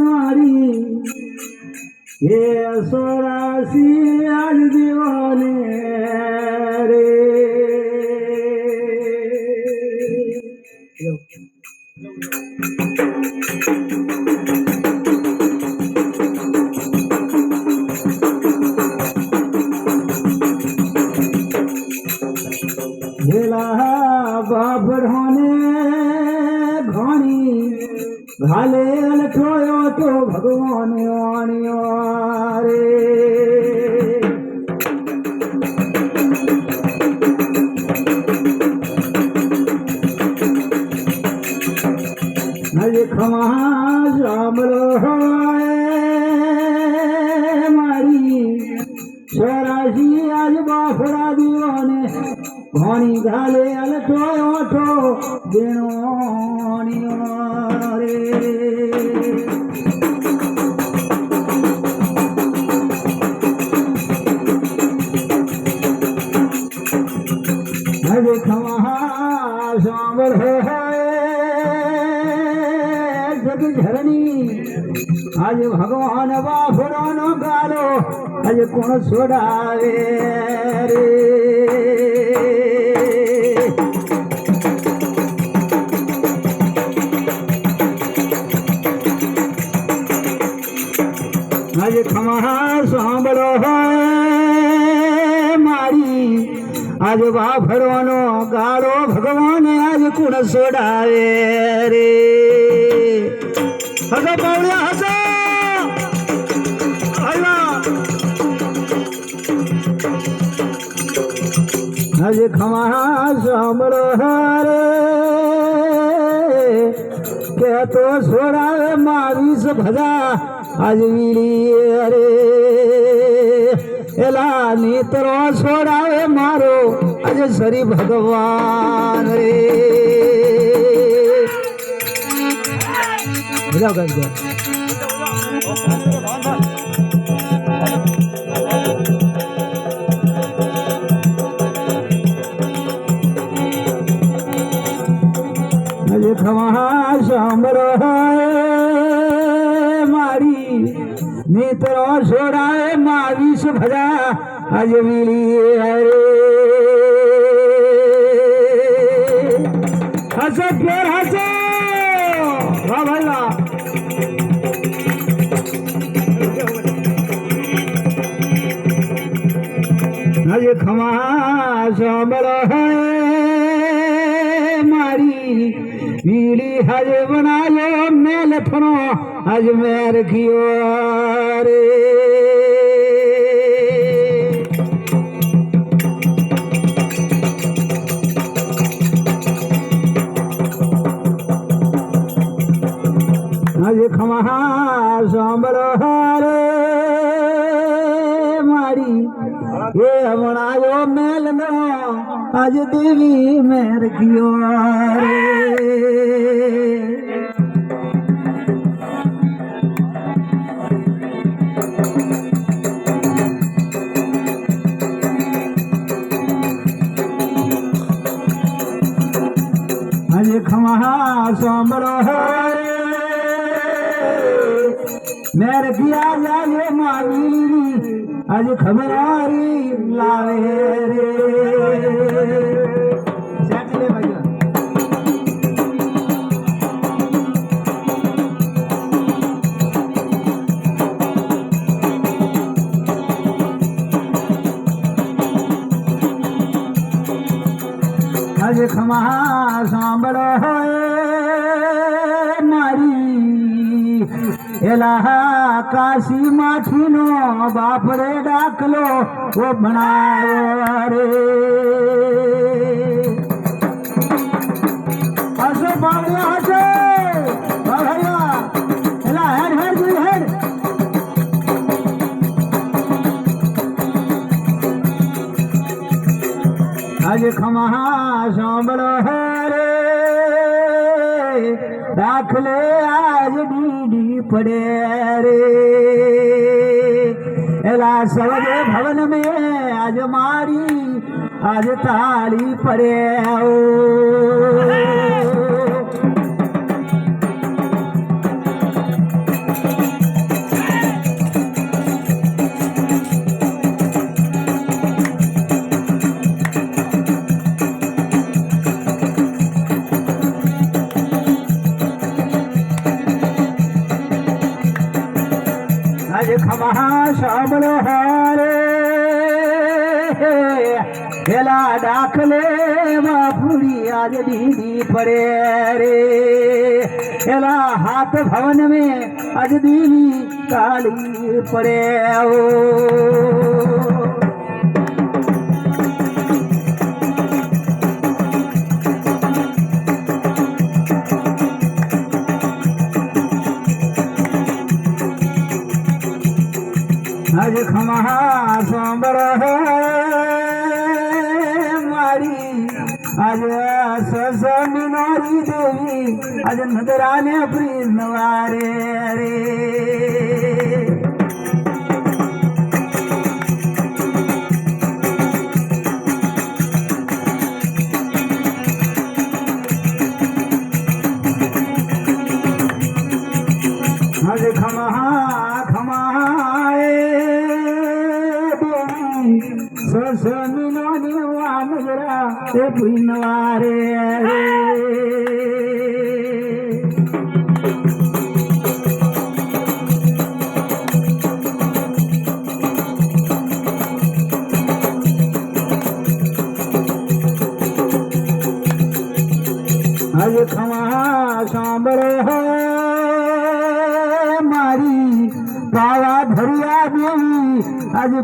મારી એ સોરાસી આજ દીવાને રે ભેલા બાપડોને ઘણી घाले अलठोयो तो भगवान वाणियो रे नज खमा सामरो मारी स्वराशी आज बाफरा दीवाने घणी घाले अलठोयो तो बेणोणियो रे हज खमा सांबर है जग झरनी आज भगवान बाफरो नो गालो आज कोण सोडावे रे आज खमा सांभळो मारी आज बाफरोनो गाळो भगवान आज कुण सोडावे रे हस पावळ्या हस आज खमा सांभळो रे के तो सोडावे मावीस भजा आज वीरी अरे एला नेत्रो सोडावे मारो आज सरी भगवान रे आज खमा सांभळो मारी नेत्र सोडावे मावीस भजा आज विली अरे हस फेर हस वा भाईला आज खमा सांभळो मारी वीली हज बनायो मेल थनो आज मैं रखियो रे आज खमा सांभळो रे मारी ये बनायो मेल नो आज देवी मैं रखियो रे आज खमा सांभळो मैं रखिया जाए मावी आज खबरारी लावे रे चले भैया आज खमा सांभळो मारी एला काशी माठीनो बापरे डाकलो वो बनायो रे हसो बावळ्या हसो भैया एला हेड हेड जी हेड आज खमा सांभळो रे दाखले आज डीडी पड़े रे एला सवजे भवन में आज मारी आज ताली पड़े આજે ખમા સાંભળો હારે પેલા દાખલે બાપુડી આજ દીદી પડે રે પેલા હાથ ભવન में આજ દીવી કાલી પડે ઓ आज खमहा सांबर है मारी आज ससमिनारी देवी आज नदराने प्रिनवारे रे आज खमहा ससमिनारी वामरा ते प्रिनवारे रे आज खमा सांबर है मारी बाबा धरिया देवी आज